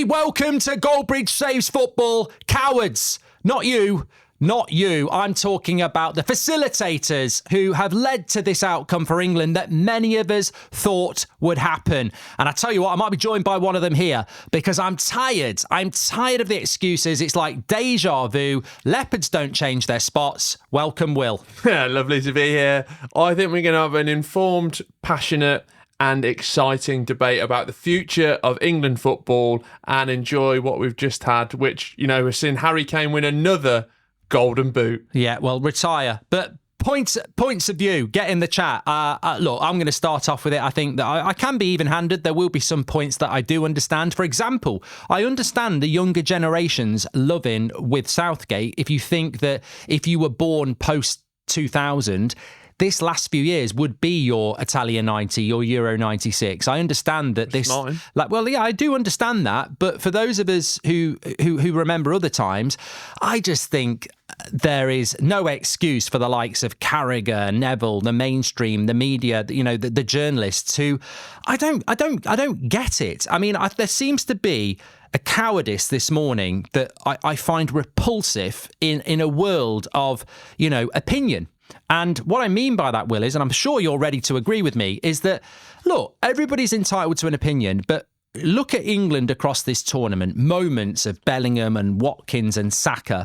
everybody. Welcome to Goldbridge Saves Football. Cowards, not you. Not you. I'm talking about the facilitators who have led to this outcome for England that many of us thought would happen. And I tell you what, I might be joined by one of them here because I'm tired. I'm tired of the excuses. It's like deja vu. Leopards don't change their spots. Welcome, Will. Yeah, lovely to be here. I think we're going to have an informed, passionate and exciting debate about the future of England football and enjoy what we've just had, which, you know, we've seen Harry Kane win another Golden Boot. Yeah, well, retire. But points of view, get in the chat. Look, I'm going to start off with it. I think that I can be even-handed. There will be some points that I do understand. For example, I understand the younger generations loving with Southgate. If you think that if you were born post-2000, this last few years would be your Italia 90, your Euro 96. I understand that this... I do understand that. But for those of us who remember other times, I just think there is no excuse for the likes of Carragher, Neville, the mainstream, the media, you know, the journalists who... I don't get it. I mean, there seems to be a cowardice this morning that I find repulsive in a world of, you know, opinion. And what I mean by that, Will, is, and I'm sure you're ready to agree with me, is that, look, everybody's entitled to an opinion, but look at England across this tournament, moments of Bellingham and Watkins and Saka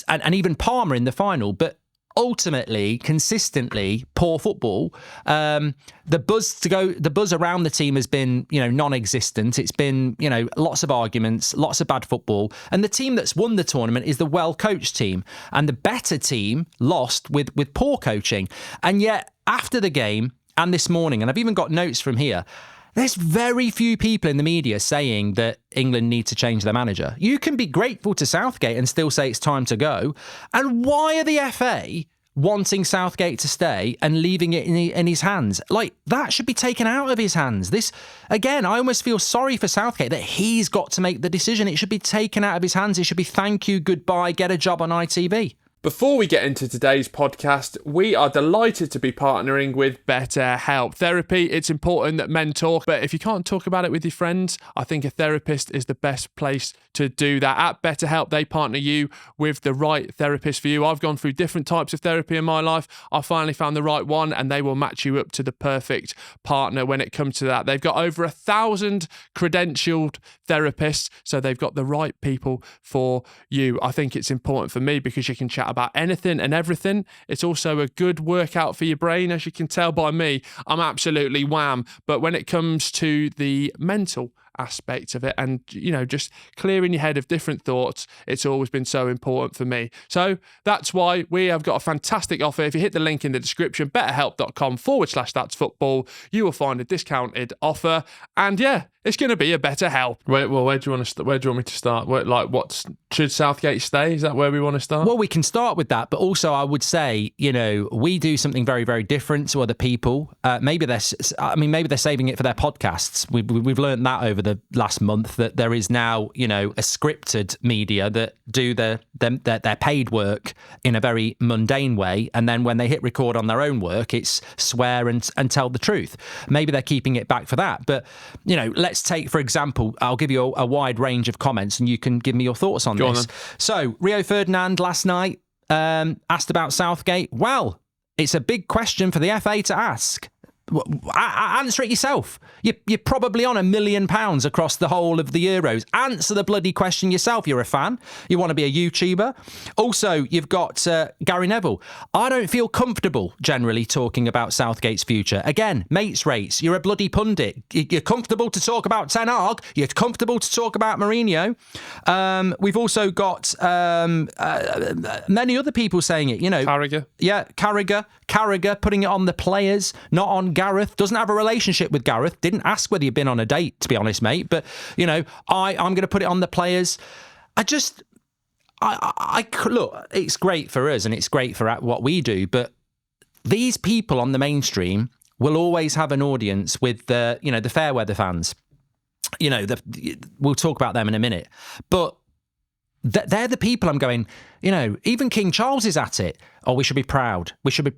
and even Palmer in the final, but ultimately, consistently, poor football. The buzz around the team has been, you know, non-existent. It's been, you know, lots of arguments, lots of bad football. And the team that's won the tournament is the well-coached team. And the better team lost with poor coaching. And yet, after the game and this morning, and I've even got notes from here, there's very few people in the media saying that England need to change their manager. You can be grateful to Southgate and still say it's time to go. And why are the FA wanting Southgate to stay and leaving it in his hands? Like, that should be taken out of his hands. This, again, I almost feel sorry for Southgate that he's got to make the decision. It should be taken out of his hands. It should be thank you, goodbye, get a job on ITV. Before we get into today's podcast, we are delighted to be partnering with BetterHelp. Therapy, it's important that men talk, but if you can't talk about it with your friends, I think a therapist is the best place to do that. At BetterHelp, they partner you with the right therapist for you. I've gone through different types of therapy in my life. I finally found the right one, and they will match you up to the perfect partner when it comes to that. They've got over 1,000 credentialed therapists, so they've got the right people for you. I think it's important for me because you can chat about anything and everything. It's also a good workout for your brain. As you can tell by me, I'm absolutely wham. But when it comes to the mental aspect of it and, you know, just clearing your head of different thoughts, it's always been so important for me. So that's why we have got a fantastic offer. If you hit the link in the description, betterhelp.com/that's football, you will find a discounted offer. And yeah, it's going to be a better help. Where do you want me to start? Should Southgate stay? Is that where we want to start? Well, we can start with that, but also I would say, you know, we do something very, very different to other people. Maybe they're saving it for their podcasts. We've learned that over the last month, that there is now, you know, a scripted media that do their paid work in a very mundane way, and then when they hit record on their own work, it's swear and tell the truth. Maybe they're keeping it back for that, but, you know, let's take, for example, I'll give you a wide range of comments and you can give me your thoughts on this. So, Rio Ferdinand last night asked about Southgate. Well, it's a big question for the FA to ask. Answer it yourself. You're probably on £1 million across the whole of the Euros. Answer the bloody question yourself. You're a fan. You want to be a YouTuber. Also, you've got Gary Neville. I don't feel comfortable generally talking about Southgate's future. Again, mates rates. You're a bloody pundit. You're comfortable to talk about Ten Hag. You're comfortable to talk about Mourinho. We've also got many other people saying it. You know, Carragher. Yeah, Carragher putting it on the players, not on Gareth. Doesn't have a relationship with Gareth. Didn't ask whether you've been on a date, to be honest, mate. But, you know, I'm going to put it on the players. Look, it's great for us and it's great for what we do, but these people on the mainstream will always have an audience with the, you know, the fair weather fans. You know, we'll talk about them in a minute. But they're the people I'm going, you know, even King Charles is at it. Oh, we should be proud. We should be.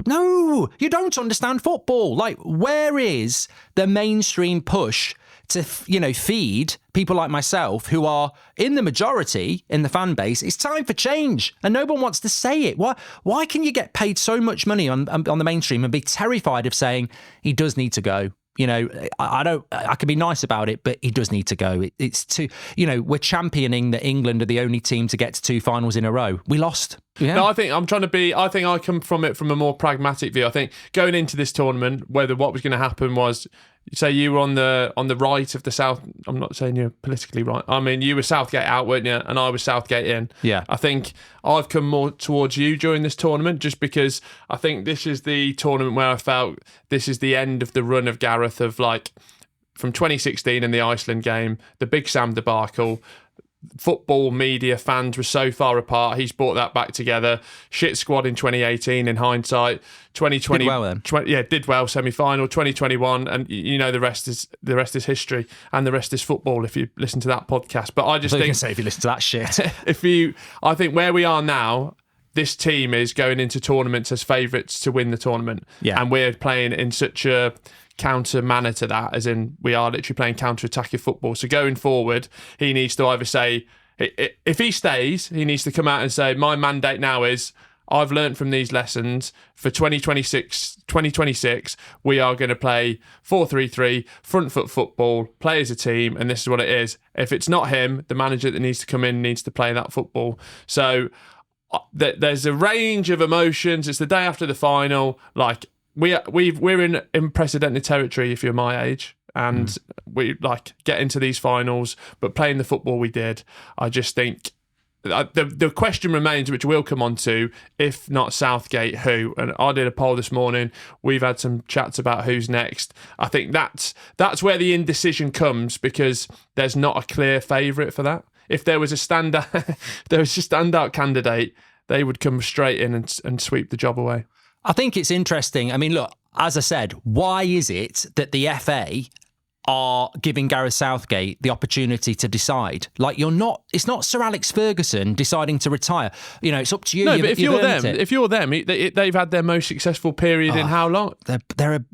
No, you don't understand football. Like, where is the mainstream push to feed people like myself who are in the majority in the fan base. It's time for change, and no one wants to say it. Why can you get paid so much money on the mainstream and be terrified of saying he does need to go? I can be nice about it, but he does need to go. It's too, we're championing that England are the only team to get to 2 finals in a row. We lost. Yeah. No, I think I come from it from a more pragmatic view. I think going into this tournament, what was going to happen was, say you were on the right of the South. I'm not saying you're politically right. I mean, you were Southgate out, weren't you? And I was Southgate in. Yeah. I think I've come more towards you during this tournament, just because I think this is the tournament where I felt this is the end of the run of Gareth, of like from 2016 in the Iceland game, the Big Sam debacle. Football, media, fans were so far apart. He's brought that back together. Shit squad in 2018 in hindsight. 2020 did well, semi-final. 2021, and the rest is history, and the rest is football if you listen to that podcast. But I just think, if you listen to that shit, I think where we are now, this team is going into tournaments as favourites to win the tournament. Yeah. And we're playing in such a counter manner to that, as in we are literally playing counter-attacking football. So going forward, he needs to either say, if he stays, he needs to come out and say, my mandate now is, I've learned from these lessons. For 2026, we are going to play 4-3-3, front foot football, play as a team, and this is what it is. If it's not him, the manager that needs to come in needs to play that football. So there's a range of emotions. It's the day after the final. Like, we're in unprecedented territory if you're my age, and we get into these finals, but playing the football we did, I just think the question remains, which we'll come on to, if not Southgate, who? And I did a poll this morning. We've had some chats about who's next. I think that's where the indecision comes, because there's not a clear favourite for that. If there was a standout candidate, they would come straight in and sweep the job away. I think it's interesting. I mean, look, as I said, why is it that the FA are giving Gareth Southgate the opportunity to decide? Like, it's not Sir Alex Ferguson deciding to retire. It's up to you. No, but if you're them, they've had their most successful period in how long? But they have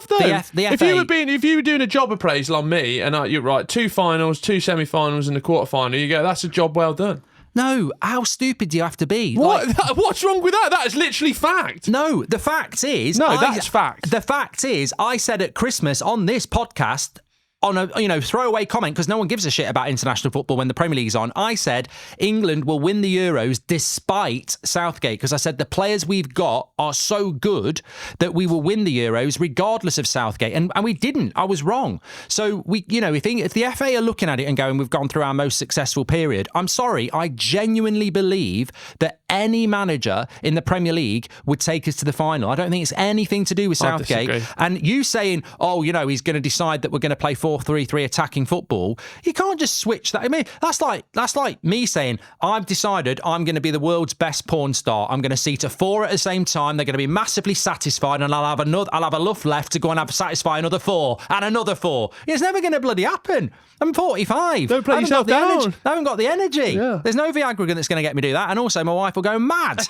though. The FA, if you were doing a job appraisal on me, and you're right, 2 finals, 2 semi-finals, and a quarter-final, you go, that's a job well done. No, how stupid do you have to be? What's wrong with that? That is literally fact. No, the fact is... No, that's fact. The fact is, I said at Christmas on this podcast, on a throwaway comment, because no one gives a shit about international football when the Premier League's on, I said England will win the Euros despite Southgate, because I said the players we've got are so good that we will win the Euros regardless of Southgate, and we didn't. I was wrong. So if the FA are looking at it and going, we've gone through our most successful period, I'm sorry, I genuinely believe that any manager in the Premier League would take us to the final. I don't think it's anything to do with Southgate. And you saying, he's going to decide that we're going to play 4-3-3 attacking football, you can't just switch that. I mean, that's like me saying, I've decided I'm going to be the world's best porn star. I'm going to see to 4 at the same time. They're going to be massively satisfied, and I'll have enough left to go and satisfy another 4 and another 4. It's never going to bloody happen. I'm 45. Don't play yourself down. I haven't got the energy. Yeah. There's no Viagra that's going to get me to do that. And also, my wife will go mad.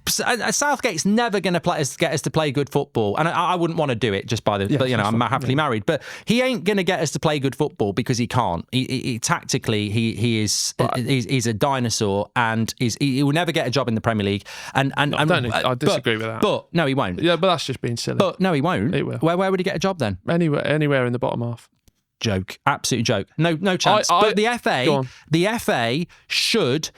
Southgate's never going to get us to play good football. And I wouldn't want to do it just but I'm happily married. But he ain't going to get us to play good football because he can't. He tactically, he's a dinosaur, and he will never get a job in the Premier League. I disagree with that. But no, he won't. Yeah, but that's just being silly. But no, he won't. He will. Where would he get a job then? Anywhere in the bottom half. Joke, absolute joke. No chance. But the FA should.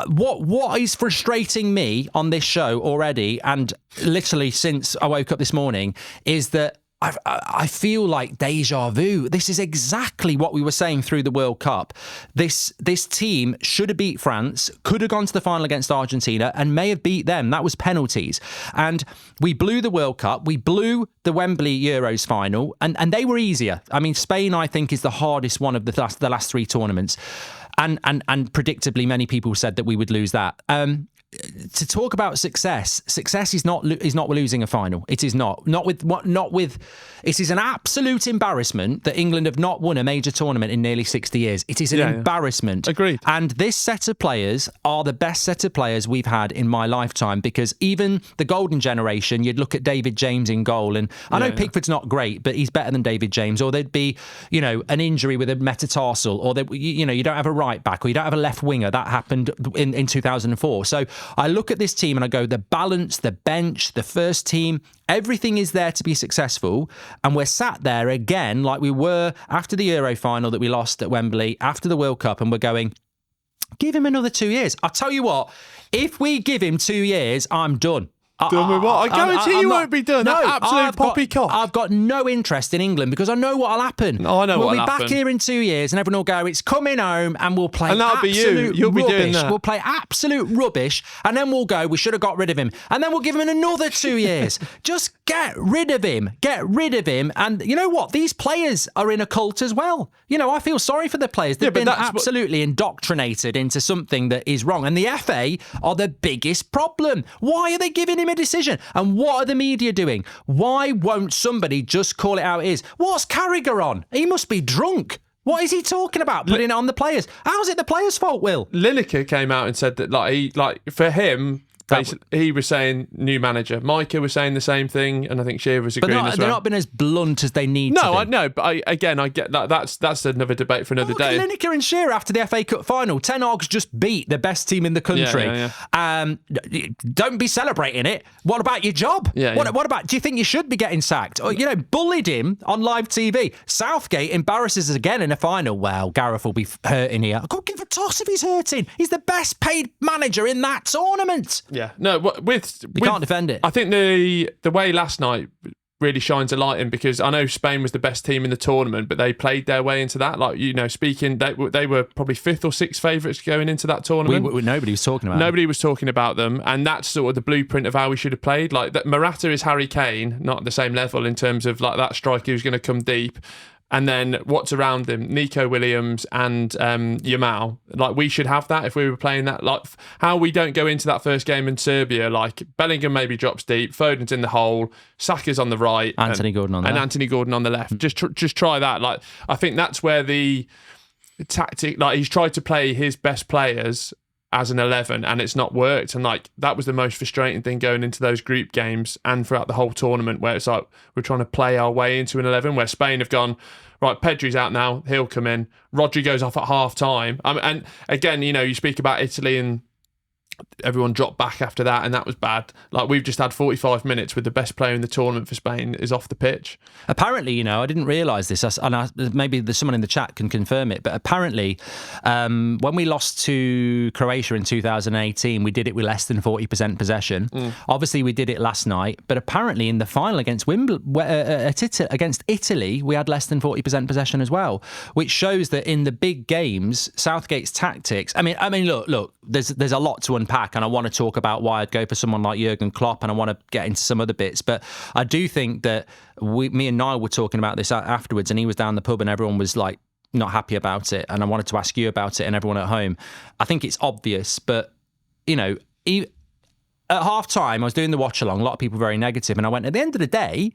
What is frustrating me on this show already, and literally since I woke up this morning, is that I feel like deja vu. This is exactly what we were saying through the World Cup. This team should have beat France, could have gone to the final against Argentina, and may have beat them. That was penalties. And we blew the World Cup. We blew the Wembley Euros final, and they were easier. I mean, Spain, I think, is the hardest one of the last 3 tournaments. And predictably, many people said that we would lose that. to talk about success is not losing a final. It is not with. It is an absolute embarrassment that England have not won a major tournament in nearly 60 years. It is an embarrassment. Agreed. And this set of players are the best set of players we've had in my lifetime, because even the golden generation, you'd look at David James in goal, and I know Pickford's not great, but he's better than David James. Or there'd be, an injury with a metatarsal, or you don't have a right back, or you don't have a left winger. That happened in 2004. So I look at this team and I go, the balance, the bench, the first team, everything is there to be successful. And we're sat there again like we were after the Euro final that we lost at Wembley, after the World Cup, and we're going, give him another 2 years. I'll tell you what, if we give him 2 years, I'm done. Done with what? I guarantee you won't be done. No, Absolute poppycock. I've got no interest in England because I know what'll happen. No, I know we'll what'll be happen. back here in 2 years and everyone will go, it's coming home, and we'll play and that'll be you. You'll rubbish. be doing that. We'll play absolute rubbish, and then we'll go, we should have got rid of him. And then we'll give him another 2 years. Just get rid of him. Get rid of him. And you know what? These players are in a cult as well. I feel sorry for the players. They've been absolutely indoctrinated into something that is wrong. And the FA are the biggest problem. Why are they giving him a decision? And what are the media doing? Why won't somebody just call it how it is? What's Carragher on? He must be drunk. What is he talking about? Putting it on the players. How's it the players' fault, Will? Lineker came out and said that for him, basically, he was saying new manager. Micah was saying the same thing, and I think Shearer was agreeing as well. They're not been as blunt as they need to be. No, I know, but I get that. That's another debate for another day. Lineker and Shearer after the FA Cup final. Ten Hag's just beat the best team in the country. Don't be celebrating it. What about your job? What about? Do you think you should be getting sacked? Or bullied him on live TV. Southgate embarrasses us again in a final. Well, Gareth will be hurting here. I can't give a toss if he's hurting. He's the best paid manager in that tournament. Yeah, no, you can't defend it. I think the way last night really shines a light in, because I know Spain was the best team in the tournament, but they played their way into that. They were probably fifth or sixth favourites going into that tournament. Nobody was talking about Nobody was talking about them, and that's sort of the blueprint of how we should have played. Like that, Morata is Harry Kane, not at the same level in terms of like that striker who's going to come deep. And then what's around him, Nico Williams and Yamal. Like, we should have that if we were playing that. Like, how we don't go into that first game in Serbia, like, Bellingham maybe drops deep, Foden's in the hole, Saka's on the right. Anthony Gordon on the left. Anthony Gordon on the left. Just try that. Like, I think that's where the tactic, like, he's tried to play his best players as an 11 and it's not worked, and like that was the most frustrating thing going into those group games and throughout the whole tournament, where it's like we're trying to play our way into an 11 where Spain have gone, right, Pedri's out now, he'll come in, Rodri goes off at half time, and again, you speak about Italy and everyone dropped back after that, and that was bad. Like, we've just had 45 minutes with the best player in the tournament for Spain is off the pitch. Apparently, I didn't realise this, and maybe there's someone in the chat can confirm it, but apparently when we lost to Croatia in 2018, we did it with less than 40% possession. Obviously, we did it last night, but apparently in the final against against Italy, we had less than 40% possession as well, which shows that in the big games, Southgate's tactics, I mean, look, there's a lot to unpack, and I want to talk about why I'd go for someone like Jurgen Klopp, and I want to get into some other bits, but I do think that me and Niall were talking about this afterwards, and he was down the pub and everyone was like not happy about it, and I wanted to ask you about it and everyone at home. I think it's obvious, but at half time I was doing the watch along, a lot of people very negative, and I went, at the end of the day,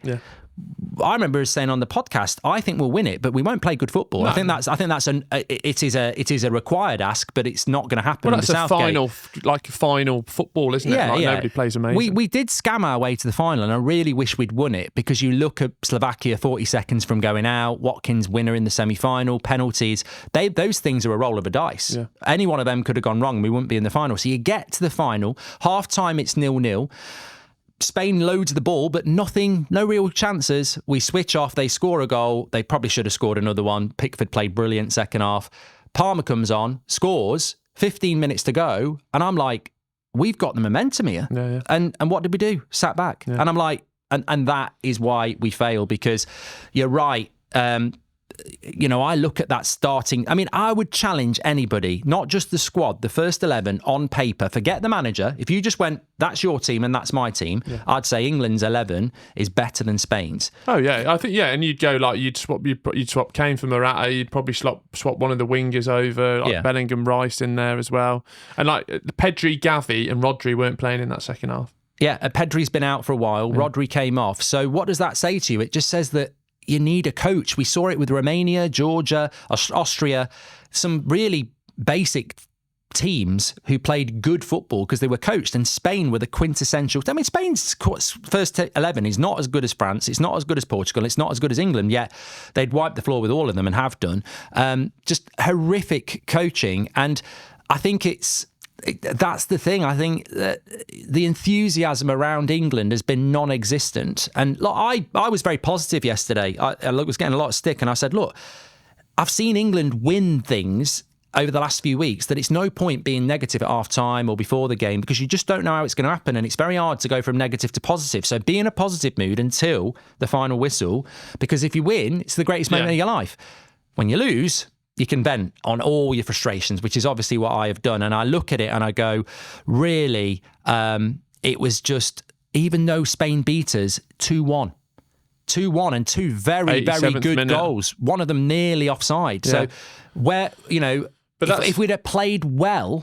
I remember us saying on the podcast, I think we'll win it, but we won't play good football. No. I think it is a required ask, but it's not going to happen. Well, that's a final football, isn't it? Nobody plays amazing. We did scam our way to the final, and I really wish we'd won it, because you look at Slovakia 40 seconds from going out, Watkins winner in the semi-final, penalties. Those things are a roll of a dice. Yeah. Any one of them could have gone wrong, and we wouldn't be in the final. So you get to the final, half time it's 0-0. Spain loads the ball, but no real chances. We switch off, they score a goal. They probably should have scored another one. Pickford played brilliant second half. Palmer comes on, scores, 15 minutes to go, and I'm like, we've got the momentum here. Yeah. And what did we do? Sat back. Yeah. And I'm like, and that is why we fail, because you're right. I look at that starting. I mean, I would challenge anybody, not just the squad, the first 11 on paper. Forget the manager. If you just went, that's your team and that's my team, I'd say England's 11 is better than Spain's. Oh yeah, I think and you'd go like you'd swap Kane for Morata. You'd probably swap one of the wingers over, like Bellingham, Rice in there as well, and like Pedri, Gavi, and Rodri weren't playing in that second half. Yeah, Pedri's been out for a while. Rodri came off. So what does that say to you? It just says that you need a coach. We saw it with Romania, Georgia, Austria, some really basic teams who played good football because they were coached, and Spain were the quintessential. I mean, Spain's first 11 is not as good as France, it's not as good as Portugal, it's not as good as England, yet they'd wiped the floor with all of them and have done. Just horrific coaching, and I think that's the thing. I think that the enthusiasm around England has been non-existent. And look, I was very positive yesterday. I was getting a lot of stick, and I said, look, I've seen England win things over the last few weeks that it's no point being negative at half-time or before the game, because you just don't know how it's going to happen, and it's very hard to go from negative to positive. So be in a positive mood until the final whistle, because if you win, it's the greatest moment of your life. When you lose, you can vent on all your frustrations, which is obviously what I have done. And I look at it and I go, really, it was just, even though Spain beat us 2-1, and two very, very good goals, one of them nearly offside. So where, but if we'd have played well,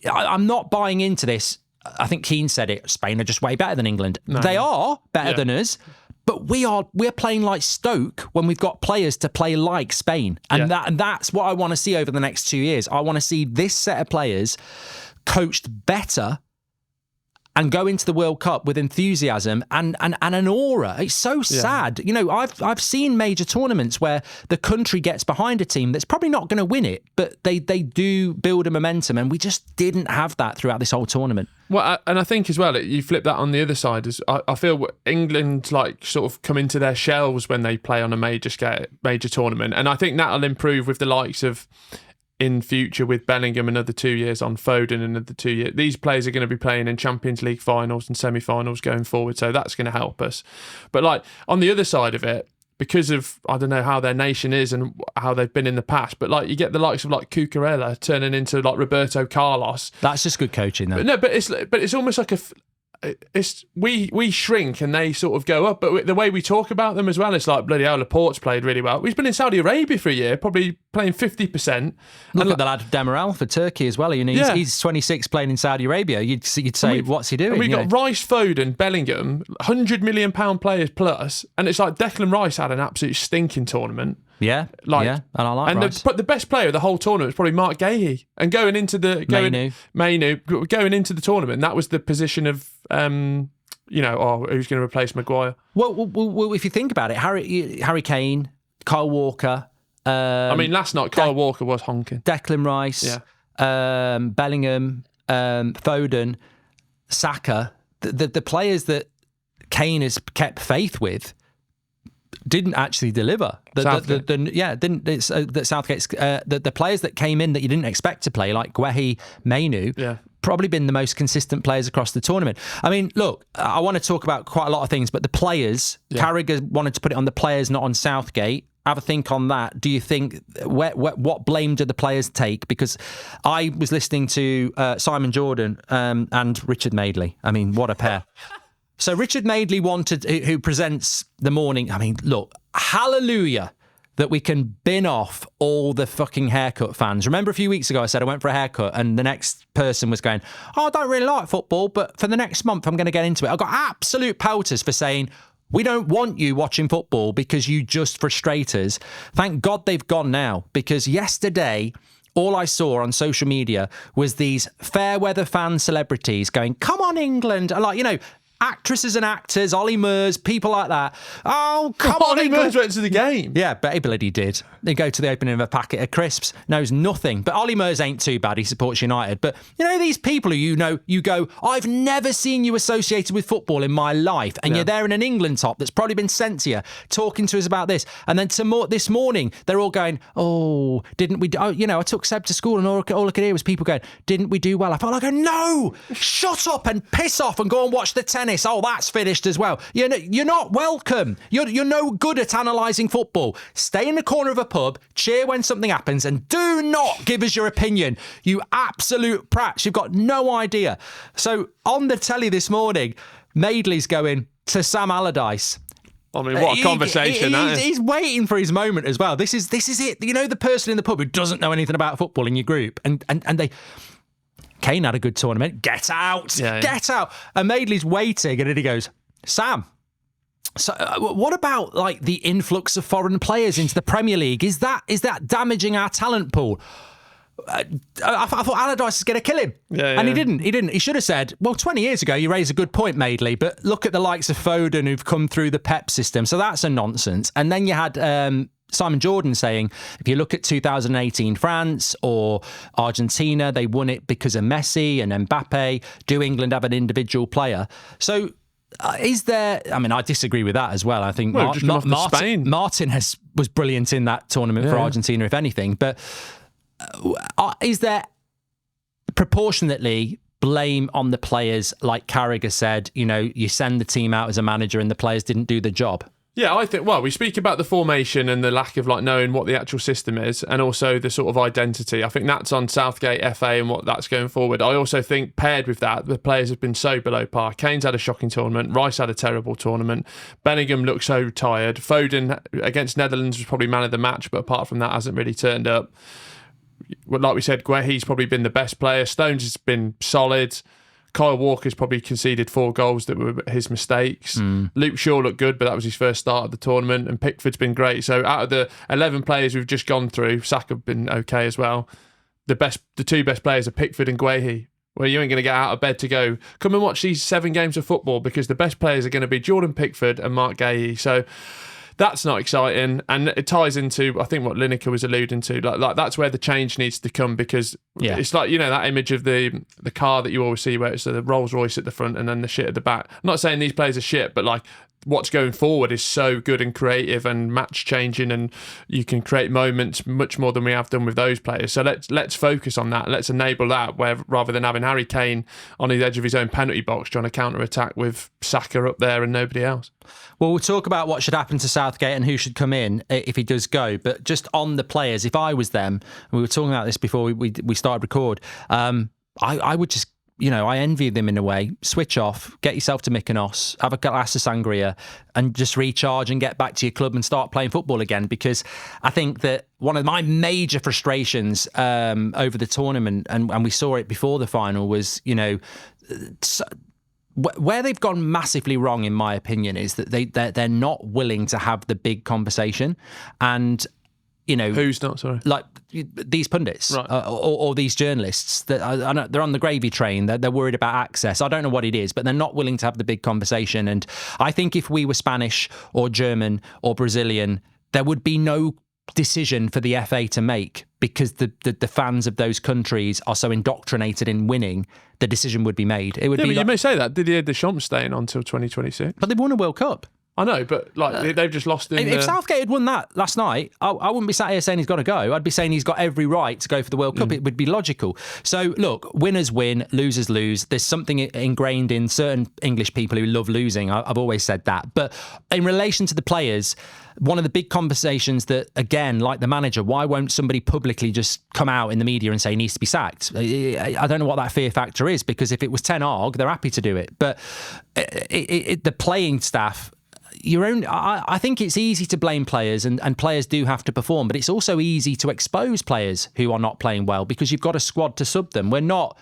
I'm not buying into this. I think Keane said it, Spain are just way better than England. No. They are better than us. But we're playing like Stoke when we've got players to play like Spain. And that's what I want to see over the next 2 years. I want to see this set of players coached better and go into the World Cup with enthusiasm and an aura. It's so sad. I've seen major tournaments where the country gets behind a team that's probably not going to win it, but they do build a momentum, and we just didn't have that throughout this whole tournament. Well, and I think as well, you flip that on the other side. I feel England sort of come into their shells when they play on a major tournament, and I think that'll improve with the likes of, in future, with Bellingham another 2 years, on Foden another 2 years. These players are going to be playing in Champions League finals and semi-finals going forward, so that's going to help us. But like on the other side of it, because of, I don't know how their nation is and how they've been in the past, but like you get the likes of like Cucurella turning into like Roberto Carlos. That's just good coaching, though. But it's almost like we shrink and they sort of go up, but the way we talk about them as well, it's like, bloody hell, Laporte's played really well. He's been in Saudi Arabia for a year, probably playing 50%. Look at the lad Demiral for Turkey as well. He's 26 playing in Saudi Arabia. You'd say, what's he doing? And we've got Rice, Foden, Bellingham, £100 million players plus, and it's like Declan Rice had an absolute stinking tournament. And I like Rice. The best player of the whole tournament was probably Mark Gahey. And going into the going into the tournament, that was the position of who's going to replace Maguire. Well, if you think about it, Harry Kane, Kyle Walker. Last night Kyle Walker was honking. Declan Rice, Bellingham, Foden, Saka. The players that Kane has kept faith with didn't actually deliver. Southgate's the players that came in that you didn't expect to play, like Guehi, Mainu, probably been the most consistent players across the tournament. I mean, look, I want to talk about quite a lot of things, but the players, Carragher wanted to put it on the players, not on Southgate. Have a think on that. Do you think, what blame do the players take? Because I was listening to Simon Jordan and Richard Madeley. I mean, what a pair. So Richard Madeley who presents The Morning. I mean, look, hallelujah that we can bin off all the fucking haircut fans. Remember a few weeks ago I said I went for a haircut and the next person was going, I don't really like football, but for the next month I'm going to get into it. I got absolute pelters for saying, we don't want you watching football because you just frustrate us. Thank God they've gone now, because yesterday all I saw on social media was these fair weather fan celebrities going, come on England. And actresses and actors, Ollie Murs, people like that. Oh, come on, Ollie Murs went to the game. Yeah, but he bloody did. They go to the opening of a packet of crisps, knows nothing. But Ollie Murs ain't too bad. He supports United. But these people who you go, I've never seen you associated with football in my life. And you're there in an England top that's probably been sent to you, talking to us about this. And then this morning, they're all going, oh, didn't we? I took Seb to school and all I could hear was people going, didn't we do well? I felt like, no, shut up and piss off and go and watch the 10 tennis. Oh, that's finished as well. You're not welcome. You're no good at analysing football. Stay in the corner of a pub, cheer when something happens, and do not give us your opinion. You absolute prats. You've got no idea. So on the telly this morning, Madeley's going to Sam Allardyce. I mean, what a conversation that is. He's waiting for his moment as well. This is it. The person in the pub who doesn't know anything about football in your group, and they... Kane had a good tournament. Get out. Get out. And Madeley's waiting, and then he goes, Sam, so what about like the influx of foreign players into the Premier League? Is that damaging our talent pool? I thought Allardyce was going to kill him. And he didn't. He should have said, well, 20 years ago, you raised a good point, Madeley, but look at the likes of Foden who've come through the Pep system. So that's a nonsense. And then you had Simon Jordan saying, if you look at 2018 France or Argentina, they won it because of Messi and Mbappe. Do England have an individual player? So is there... I mean, I disagree with that as well. I think Martin was brilliant in that tournament for Argentina, if anything. But is there proportionately blame on the players, like Carragher said, you send the team out as a manager and the players didn't do the job? Yeah, I think, we speak about the formation and the lack of knowing what the actual system is, and also the sort of identity. I think that's on Southgate, FA, and what that's going forward. I also think paired with that, the players have been so below par. Kane's had a shocking tournament. Rice had a terrible tournament. Bellingham looked so tired. Foden against Netherlands was probably man of the match, but apart from that, hasn't really turned up. Like we said, Guehi's probably been the best player. Stones has been solid. Kyle Walker's probably conceded 4 goals that were his mistakes. Luke Shaw looked good, but that was his first start of the tournament, and Pickford's been great. So out of the 11 players we've just gone through, Saka have been okay as well. The 2 best players are Pickford and Guehi. Well, you ain't going to get out of bed to go, come and watch these 7 games of football, because the best players are going to be Jordan Pickford and Mark Guehi. So that's not exciting, and it ties into, I think, what Lineker was alluding to. Like that's where the change needs to come, because it's like, that image of the car that you always see where it's the Rolls Royce at the front and then the shit at the back. I'm not saying these players are shit, but like what's going forward is so good and creative and match changing, and you can create moments much more than we have done with those players. So let's focus on that. Let's enable that, where rather than having Harry Kane on the edge of his own penalty box trying to counter attack with Saka up there and nobody else. Well, we'll talk about what should happen to Southgate and who should come in if he does go. But just on the players, if I was them, and we were talking about this before we started record, I would just, I envy them in a way. Switch off, get yourself to Mykonos, have a glass of sangria, and just recharge and get back to your club and start playing football again. Because I think that one of my major frustrations over the tournament, and we saw it before the final, was, where they've gone massively wrong, in my opinion, is that they're not willing to have the big conversation. And who's not? Sorry, like these pundits, right. or these journalists that they're on the gravy train. They're worried about access. I don't know what it is, but they're not willing to have the big conversation. And I think if we were Spanish or German or Brazilian, there would be no decision for the FA to make, because the fans of those countries are so indoctrinated in winning. The decision would be made. It would be. But you may say that. Didier Deschamps staying on till 2026, but they've won a World Cup. I know, but they've just lost in... If Southgate had won that last night, I wouldn't be sat here saying he's got to go. I'd be saying he's got every right to go for the World Cup. It would be logical. So, look, winners win, losers lose. There's something ingrained in certain English people who love losing. I've always said that. But in relation to the players, one of the big conversations that, again, like the manager, why won't somebody publicly just come out in the media and say he needs to be sacked? I don't know what that fear factor is, because if it was Ten Hag, they're happy to do it. But the playing staff... I think it's easy to blame players, and players do have to perform, but it's also easy to expose players who are not playing well, because you've got a squad to sub them. We're not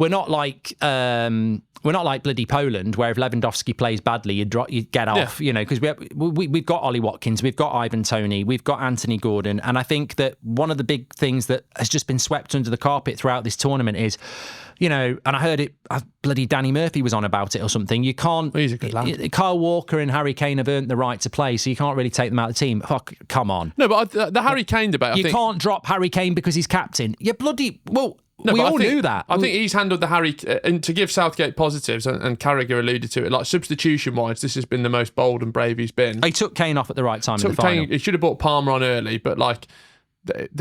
like bloody Poland, where if Lewandowski plays badly, you get off, because we've got Ollie Watkins, we've got Ivan Toney, we've got Anthony Gordon, and I think that one of the big things that has just been swept under the carpet throughout this tournament is, and I heard it, bloody Danny Murphy was on about it or something. You can't. He's a good lad. Kyle Walker and Harry Kane have earned the right to play, so you can't really take them out of the team. Fuck, come on. No, but the Harry Kane debate. You can't drop Harry Kane because he's captain. You bloody well. No, we all knew that. I think he's handled the Harry... And to give Southgate positives, and Carragher alluded to it, like substitution-wise, this has been the most bold and brave he's been. He took Kane off at the right time in the final. He should have brought Palmer on early, but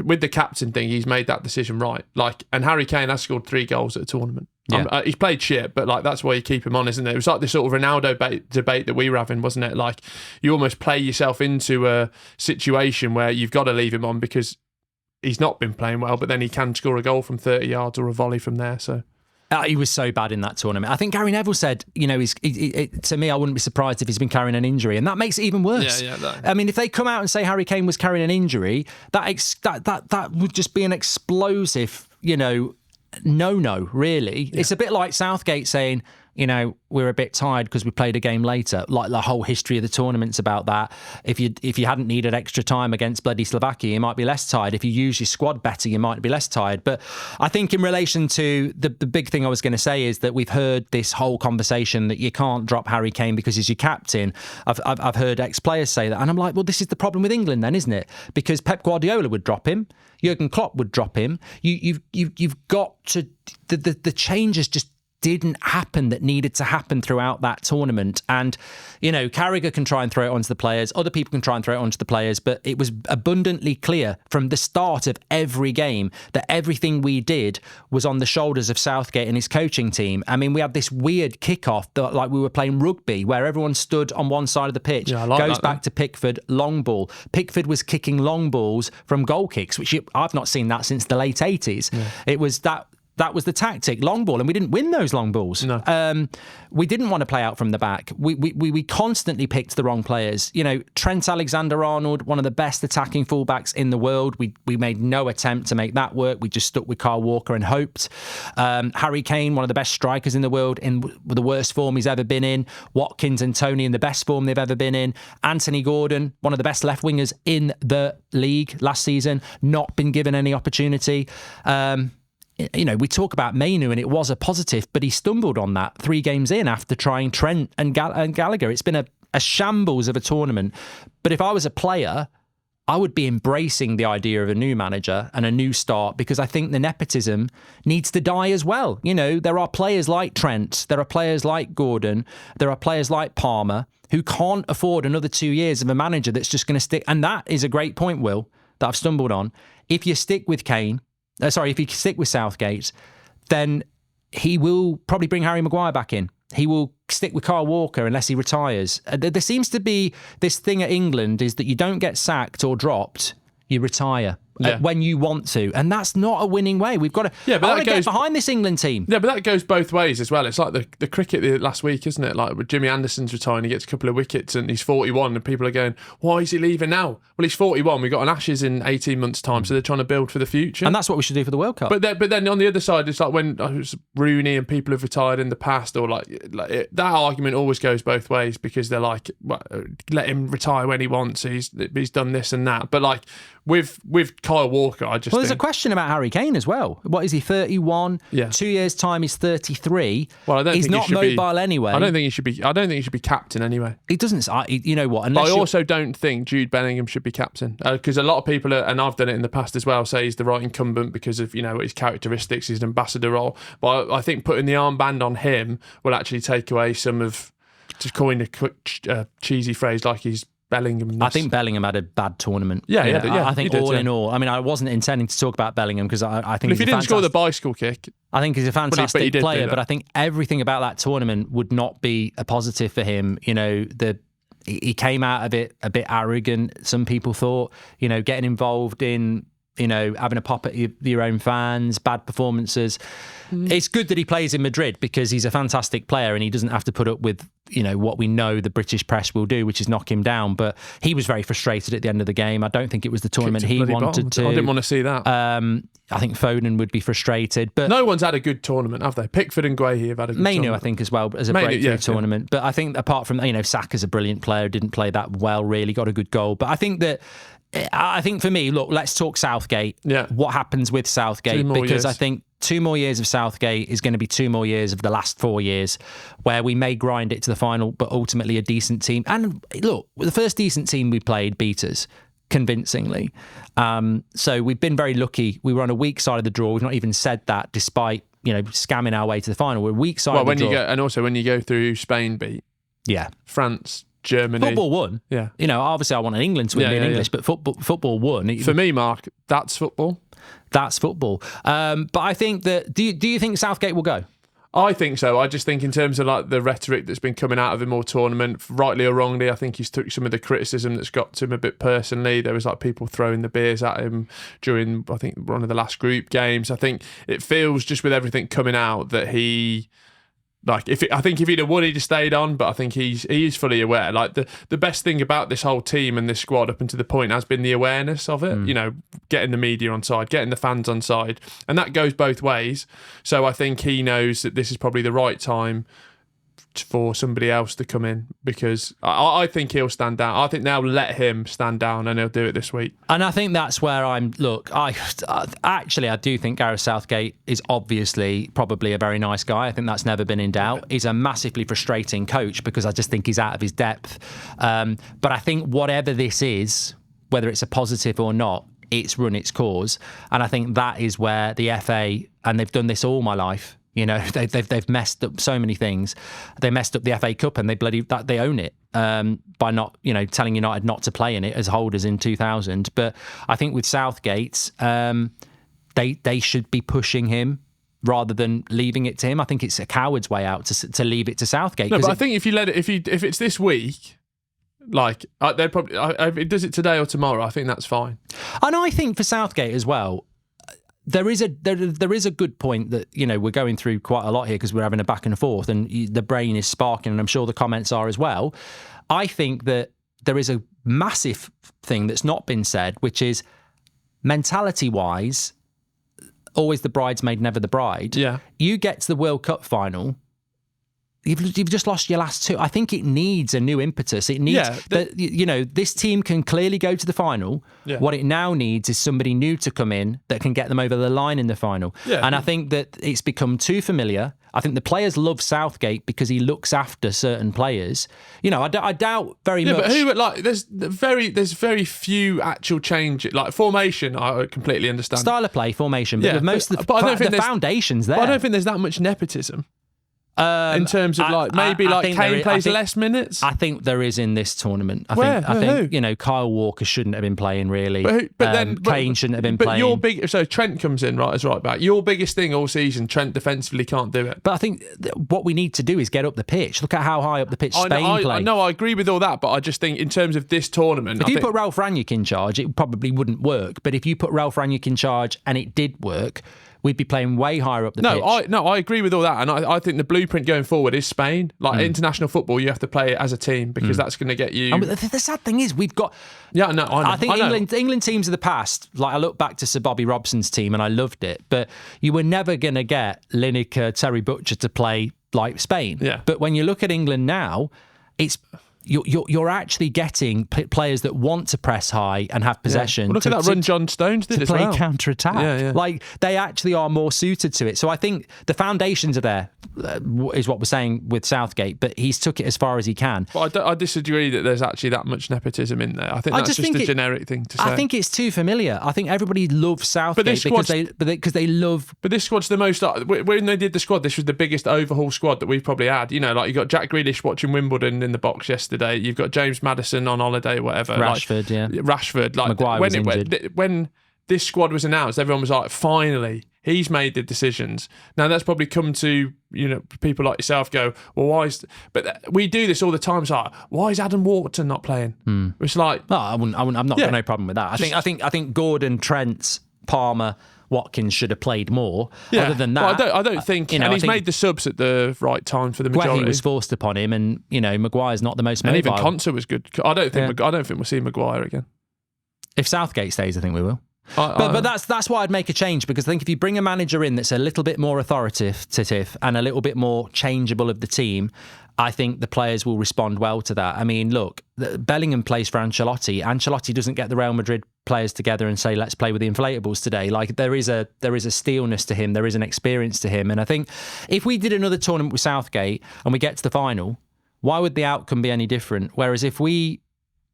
with the captain thing, he's made that decision right. And Harry Kane has scored 3 goals at a tournament. Yeah. He's played shit, but like that's why you keep him on, isn't it? It was like this sort of Ronaldo debate that we were having, wasn't it? Like you almost play yourself into a situation where you've got to leave him on because he's not been playing well, but then he can score a goal from 30 yards or a volley from there. So he was so bad in that tournament. I think Gary Neville said, to me, I wouldn't be surprised if he's been carrying an injury, and that makes it even worse. I mean, if they come out and say Harry Kane was carrying an injury, that would just be an explosive, no, really. Yeah. It's a bit like Southgate saying, we're a bit tired because we played a game later. Like the whole history of the tournament's about that. If you hadn't needed extra time against bloody Slovakia, you might be less tired. If you use your squad better, you might be less tired. But I think in relation to the big thing I was going to say is that we've heard this whole conversation that you can't drop Harry Kane because he's your captain. I've heard ex-players say that, and I'm like, well, this is the problem with England then, isn't it? Because Pep Guardiola would drop him, Jurgen Klopp would drop him. You've got to the changes just didn't happen that needed to happen throughout that tournament. And, Carragher can try and throw it onto the players. Other people can try and throw it onto the players. But it was abundantly clear from the start of every game that everything we did was on the shoulders of Southgate and his coaching team. I mean, we had this weird kickoff that like we were playing rugby where everyone stood on one side of the pitch. Yeah, I like goes that, back to Pickford, long ball. Pickford was kicking long balls from goal kicks, which I've not seen that since the late 80s. Yeah. It was that was the tactic, long ball, and we didn't win those long balls. No. We didn't want to play out from the back. We constantly picked the wrong players. Trent Alexander-Arnold, one of the best attacking fullbacks in the world. We made no attempt to make that work. We just stuck with Kyle Walker and hoped. Harry Kane, one of the best strikers in the world, in the worst form he's ever been in. Watkins and Toney in the best form they've ever been in. Anthony Gordon, one of the best left wingers in the league last season, not been given any opportunity. We talk about Mainu and it was a positive, but he stumbled on that 3 games in after trying Trent and Gallagher. It's been a shambles of a tournament. But if I was a player, I would be embracing the idea of a new manager and a new start because I think the nepotism needs to die as well. There are players like Trent, there are players like Gordon, there are players like Palmer who can't afford another 2 years of a manager that's just going to stick. And that is a great point, Will, that I've stumbled on. If you stick with if you stick with Southgate, then he will probably bring Harry Maguire back in. He will stick with Kyle Walker unless he retires. There seems to be this thing at England is that you don't get sacked or dropped, you retire. When you want to, and that's not a winning way. We've got to. I want to get behind this England team. Yeah, but that goes both ways as well. It's like the cricket last week, isn't it? Like with Jimmy Anderson's retiring, he gets a couple of wickets, and he's 41, and people are going, "Why is he leaving now?" Well, he's 41. We've got an Ashes in 18 months' time, so they're trying to build for the future, and that's what we should do for the World Cup. But then on the other side, it's like when Rooney and people have retired in the past, or that argument always goes both ways because they're like, well, let him retire when he wants. He's done this and that, but like with Kyle Walker, there's a question about Harry Kane as well. What is he, 31? Yeah. 2 years' time, he's 33. Well, I don't he's think not he should mobile anyway. I don't think he should be captain anyway. He doesn't. You know what? But I also don't think Jude Bellingham should be captain because a lot of people, and I've done it in the past as well, say he's the right incumbent because of his characteristics, his ambassador role. But I think putting the armband on him will actually take away some of, to coin a quick cheesy phrase like he's Bellingham. I think Bellingham had a bad tournament. Yeah. I think in all. I mean, I wasn't intending to talk about Bellingham because I think if he didn't score the bicycle kick, I think he's a fantastic player. But I think everything about that tournament would not be a positive for him. He came out of it a bit arrogant. Some people thought, getting involved in having a pop at your own fans, bad performances. It's good that he plays in Madrid because he's a fantastic player and he doesn't have to put up with, what we know the British press will do, which is knock him down. But he was very frustrated at the end of the game. I don't think it was the tournament he wanted to. I didn't want to see that. I think Foden would be frustrated. But no one's had a good tournament, have they? Pickford and Guehi have had a good tournament. I think, as well, as a breakthrough tournament. Yeah. But I think apart from, Saka's a brilliant player, didn't play that well, really, got a good goal. But I think for me, look, let's talk Southgate. Yeah. What happens with Southgate? Because years. I think 2 more years of Southgate is going to be 2 more years of the last 4 years where we may grind it to the final, but ultimately a decent team. And look, the first decent team we played beat us convincingly. So we've been very lucky. We were on a weak side of the draw. We've not even said that despite, scamming our way to the final. We're a weak side of the draw. And also when you go through Spain beat. Yeah. France, Germany. Football won. Yeah. Obviously I want England to win in English, but football won. For me, Mark, that's football. That's football. But I think that, do you think Southgate will go? I think so. I just think in terms of like the rhetoric that's been coming out of him all tournament, rightly or wrongly, I think he's took some of the criticism that's got to him a bit personally. There was like people throwing the beers at him during, I think, one of the last group games. I think it feels just with everything coming out that he... Like I think if he'd have won, he'd have stayed on. But I think he is fully aware. Like the best thing about this whole team and this squad up until the point has been the awareness of it. You know, getting the media on side, getting the fans on side, and that goes both ways. So I think he knows that this is probably the right time for somebody else to come in, because I think he'll stand down. I think they'll let him stand down and he'll do it this week. And I think that's where I do think Gareth Southgate is obviously probably a very nice guy. I think that's never been in doubt. He's a massively frustrating coach because I just think he's out of his depth. But I think whatever this is, whether it's a positive or not, it's run its course. And I think that is where the FA, and they've done this all my life, you know, they've messed up so many things. They messed up the FA Cup and they own it by not, you know, telling United not to play in it as holders in 2000. But I think with Southgate, they should be pushing him rather than leaving it to him. I think it's a coward's way out to leave it to Southgate. No, but I think if you let it, if it's this week, like they'd probably if it does it today or tomorrow, I think that's fine. And I think for Southgate as well, there is a good point that, you know, we're going through quite a lot here because we're having a back and forth and the brain is sparking, and I'm sure the comments are as well. I think that there is a massive thing that's not been said, which is mentality-wise, always the bridesmaid, never the bride. Yeah. You get to the World Cup final, you've just lost your last two. I think it needs a new impetus. It needs that, you know, this team can clearly go to the final. Yeah. What it now needs is somebody new to come in that can get them over the line in the final. Yeah. And I think that it's become too familiar. I think the players love Southgate because he looks after certain players. You know, I doubt very much. But who, like, there's very few actual changes. Like formation, I completely understand. Style of play, formation, but with most of the foundations there. But I don't think there's that much nepotism. In terms of Kane plays less minutes? I think there is in this tournament. I think you know, Kyle Walker shouldn't have been playing really. But Kane shouldn't have been playing. So Trent comes in as right back. Your biggest thing all season, Trent defensively can't do it. But I think what we need to do is get up the pitch. Look at how high up the pitch Spain play. No, I agree with all that, but I just think in terms of this tournament, if you put Ralph Rangnick in charge, it probably wouldn't work. But if you put Ralph Rangnick in charge and it did work, we'd be playing way higher up the pitch. I agree with all that. And I think the blueprint going forward is Spain. Like international football, you have to play it as a team because that's going to get you... And the sad thing is, we've got... Yeah, no, I know. I think England teams of the past, like I look back to Sir Bobby Robson's team and I loved it, but you were never going to get Lineker, Terry Butcher to play like Spain. Yeah. But when you look at England now, it's... You're actually getting players that want to press high and have possession. Well, look at that run John Stones did to as play well. counter-attack. Yeah. Like, they actually are more suited to it. So I think the foundations are there, is what we're saying with Southgate, but he's took it as far as he can. But I disagree that there's actually that much nepotism in there. I think that's just a generic thing to say. I think it's too familiar. I think everybody loves Southgate because they love... But this squad's the most... When they did the squad, this was the biggest overhaul squad that we've probably had. You know, like you got Jack Grealish watching Wimbledon in the box yesterday. You've got James Maddison on holiday, whatever. Rashford, Rashford. Like, Maguire was injured. When this squad was announced, everyone was like, finally, he's made the decisions. Now, that's probably come to, you know, people like yourself go, well, why is... But we do this all the time. It's like, why is Adam Wharton not playing? It's like... No, I'm not got no problem with that. I think Gordon, Trent, Palmer... Watkins should have played more. Yeah. Other than that, I don't think. You know, and he's made the subs at the right time for the majority. He was forced upon him, and you know, Maguire's not the most mobile. And even Konsa was good. I don't think we'll see Maguire again. If Southgate stays, I think we will. But that's why I'd make a change, because I think if you bring a manager in that's a little bit more authoritative and a little bit more changeable of the team, I think the players will respond well to that. I mean, look, Bellingham plays for Ancelotti. Ancelotti doesn't get the Real Madrid players together and say, let's play with the inflatables today. Like, there is a steelness to him. There is an experience to him. And I think if we did another tournament with Southgate and we get to the final, why would the outcome be any different? Whereas if we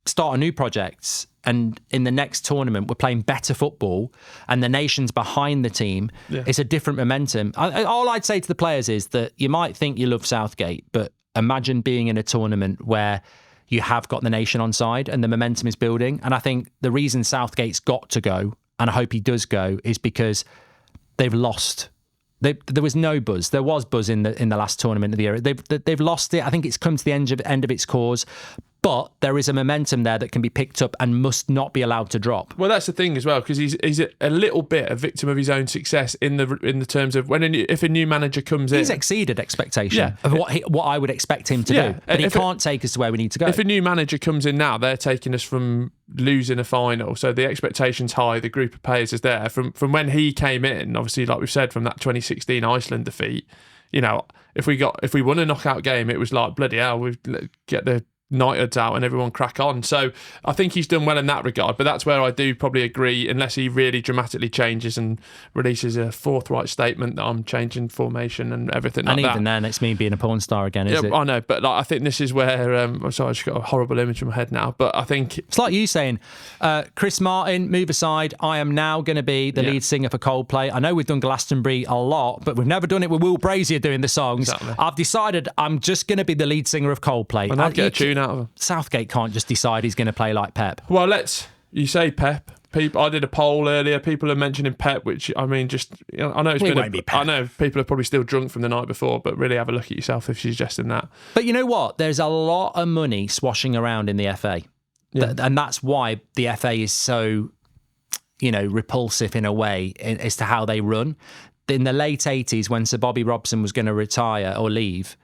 start a new project and in the next tournament we're playing better football and the nation's behind the team, it's a different momentum. All I'd say to the players is that you might think you love Southgate, but imagine being in a tournament where you have got the nation on side and the momentum is building. And I think the reason Southgate's got to go, and I hope he does go, is because they've lost There was no buzz. There was buzz in the last tournament of the year. They've lost it. I think it's come to the end of its course. But there is a momentum there that can be picked up and must not be allowed to drop. Well, that's the thing as well, because he's a little bit a victim of his own success in the terms of if a new manager comes in. He's exceeded expectation of what I would expect him to do. But he can't take us to where we need to go. If a new manager comes in now, they're taking us from losing a final. So the expectation's high, the group of players is there. From when he came in, obviously, like we've said, from that 2016 Iceland defeat, if we won a knockout game, it was like, bloody hell, we get the Knighthood's out and everyone crack on. So I think he's done well in that regard, but that's where I do probably agree, unless he really dramatically changes and releases a forthright statement that I'm changing formation and everything like that. And even then, it's me being a porn star again, is it? I know, but I think this is where I'm sorry, I just got a horrible image in my head now, but I think it's like you saying, Chris Martin, move aside, I am now going to be the lead singer for Coldplay. I know we've done Glastonbury a lot, but we've never done it with Will Brazier doing the songs. Exactly. I've decided I'm just going to be the lead singer of Coldplay. And I'd get a tune out of him. Southgate can't just decide he's going to play like Pep. Well, you say Pep. I did a poll earlier. People are mentioning Pep, which I mean, I know I know people are probably still drunk from the night before, but really have a look at yourself if you're suggesting that. But you know what? There's a lot of money swashing around in the FA, and that's why the FA is so, repulsive in a way as to how they run. In the late 80s, when Sir Bobby Robson was going to retire or leave,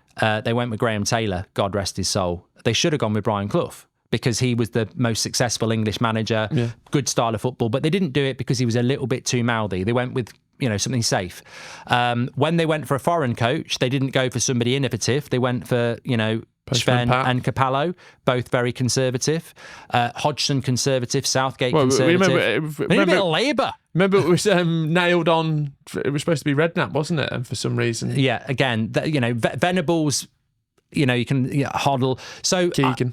they went with Graham Taylor, God rest his soul. They should have gone with Brian Clough because he was the most successful English manager, good style of football, but they didn't do it because he was a little bit too mouthy. They went with, something safe. When they went for a foreign coach, they didn't go for somebody innovative. They went for, Sven and Capello, both very conservative. Hodgson conservative, Southgate conservative. Remember a bit of Labour. Remember it was nailed on, it was supposed to be Redknapp, wasn't it? And for some reason. Yeah, again, Venables, you can Hoddle. So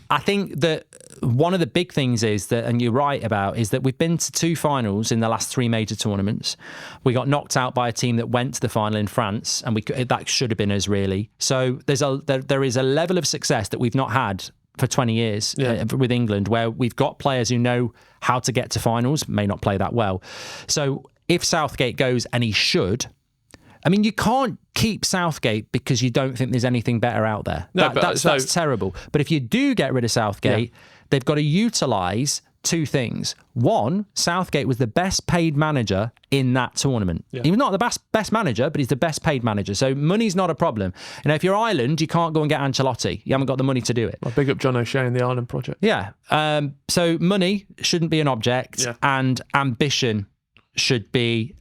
I think that one of the big things is that, and you're right about, is that we've been to 2 finals in the last 3 major tournaments. We got knocked out by a team that went to the final in France, and that should have been us, really. So there is a level of success that we've not had for 20 years with England, where we've got players who know how to get to finals, may not play that well. So if Southgate goes, and he should, I mean, you can't keep Southgate because you don't think there's anything better out there. No, that's terrible. But if you do get rid of Southgate, they've got to utilise 2 things. One, Southgate was the best paid manager in that tournament. Yeah. He was not the best manager, but he's the best paid manager. So money's not a problem. If you're Ireland, you can't go and get Ancelotti. You haven't got the money to do it. Well, big up John O'Shea and the Ireland project. Yeah. So money shouldn't be an object, and ambition should be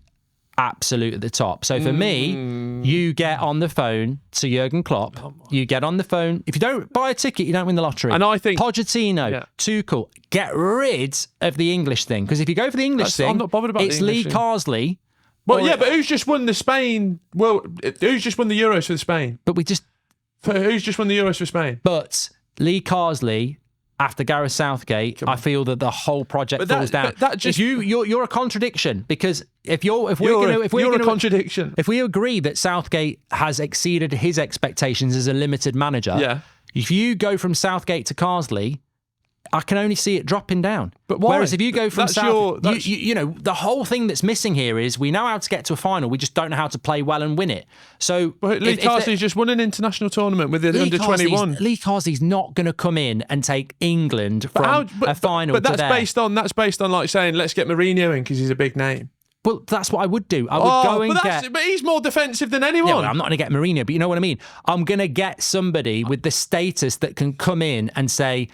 absolute at the top. So for me, you get on the phone to Jurgen Klopp. You get on the phone. If you don't buy a ticket, you don't win the lottery. And I think Pochettino, Tuchel, get rid of the English thing, because if you go for the English thing, I'm not bothered about it's the English Lee thing. Carsley. Well, but who's just won the Spain? Well, who's just won the Euros for Spain? Who's just won the Euros for Spain? But Lee Carsley, after Gareth Southgate, I feel that the whole project falls down. You're a contradiction, because if we agree that Southgate has exceeded his expectations as a limited manager, if you go from Southgate to Carsley, I can only see it dropping down. But why? Whereas if you go from the whole thing that's missing here is we know how to get to a final, we just don't know how to play well and win it. So Lee Carsley's just won an international tournament with the under-21. Lee Carsley's not going to come in and take England from a final. But that's based on like saying, let's get Mourinho in because he's a big name. Well, that's what I would do. I would go and get... But he's more defensive than anyone. Yeah, well, I'm not going to get Mourinho, but you know what I mean? I'm going to get somebody with the status that can come in and say,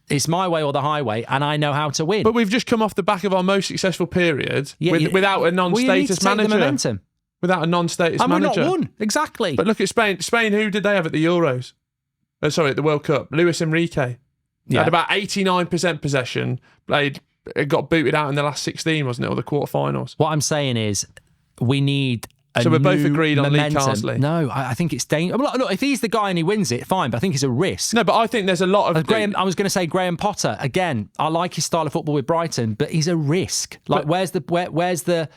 it's my way or the highway, and I know how to win. But we've just come off the back of our most successful period without a non-status manager. The momentum. Without a non-status manager. We've not won, exactly. But look at Spain. Spain, who did they have at the Euros? At the World Cup. Luis Enrique. Had about 89% possession. Got booted out in the last 16, wasn't it? Or the quarterfinals. What I'm saying is, we need... So we're both agreed on Lee Carsley. No, I think it's dangerous. Look, if he's the guy and he wins it, fine, but I think it's a risk. No, but I think there's a lot of... I was going to say Graham Potter. Again, I like his style of football with Brighton, but he's a risk. Where's the...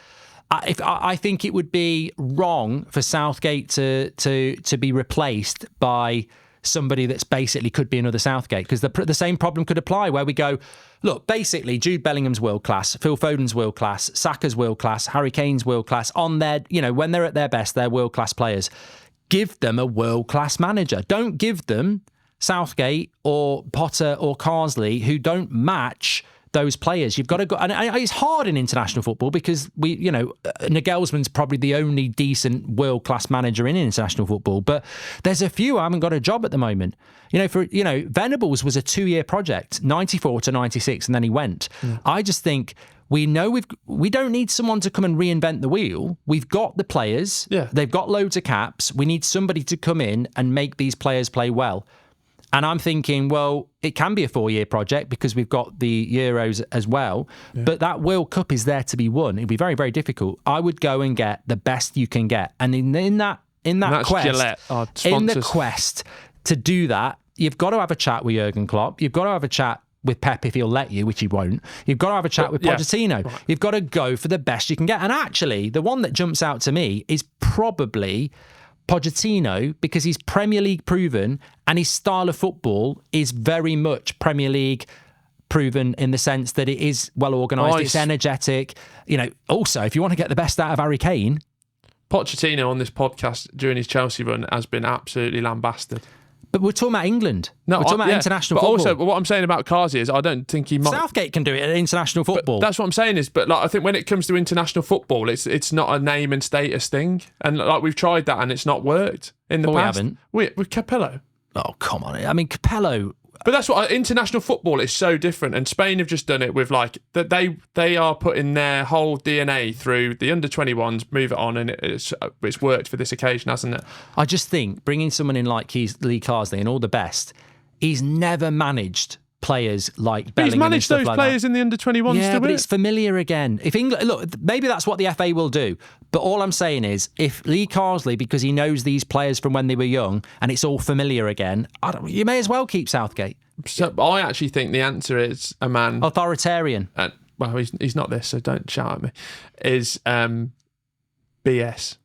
I think it would be wrong for Southgate to be replaced by somebody that's basically could be another Southgate, because the same problem could apply where we go, look, basically Jude Bellingham's world class, Phil Foden's world class, Saka's world class, Harry Kane's world class. On their, when they're at their best, they're world class players. Give them a world class manager. Don't give them Southgate or Potter or Carsley who don't match those players. You've got to go, and it's hard in international football because Nagelsmann's probably the only decent world-class manager in international football, but there's a few who haven't got a job at the moment. Venables was a 2-year project, 94 to 96, and then he went. Yeah. I just think we don't need someone to come and reinvent the wheel. We've got the players. Yeah. They've got loads of caps. We need somebody to come in and make these players play well. And I'm thinking, well, it can be a 4-year project because we've got the Euros as well. Yeah. But that World Cup is there to be won. It'd be very, very difficult. I would go and get the best you can get. And in that quest, Gillette, in the quest to do that, you've got to have a chat with Jurgen Klopp. You've got to have a chat with Pep if he'll let you, which he won't. You've got to have a chat with Pochettino. Right. You've got to go for the best you can get. And actually, the one that jumps out to me is probably Pochettino, because he's Premier League proven and his style of football is very much Premier League proven in the sense that it is well organised, it's energetic. Also, if you want to get the best out of Harry Kane, Pochettino on this podcast during his Chelsea run has been absolutely lambasted. But we're talking about England. No, we're talking about international football. But also, what I'm saying about Kazi is I don't think he might... Southgate can do it at international football. But that's what I'm saying is, I think when it comes to international football, it's not a name and status thing. And we've tried that and it's not worked in the past. We haven't. With Capello. Oh, come on. I mean, Capello... But that's what international football is so different, and Spain have just done it with that they are putting their whole DNA through the under-21s, move it on, and it's worked for this occasion, hasn't it? I just think bringing someone in like Lee Carsley and all the best, he's never managed players like Bellingham. He's managed those like players in the under-21s. Yeah, but it's familiar again. If England, look, maybe that's what the FA will do. But all I'm saying is, if Lee Carsley, because he knows these players from when they were young, and it's all familiar again, you may as well keep Southgate. So I actually think the answer is a man authoritarian. Well, he's not this, so don't shout at me. Is BS,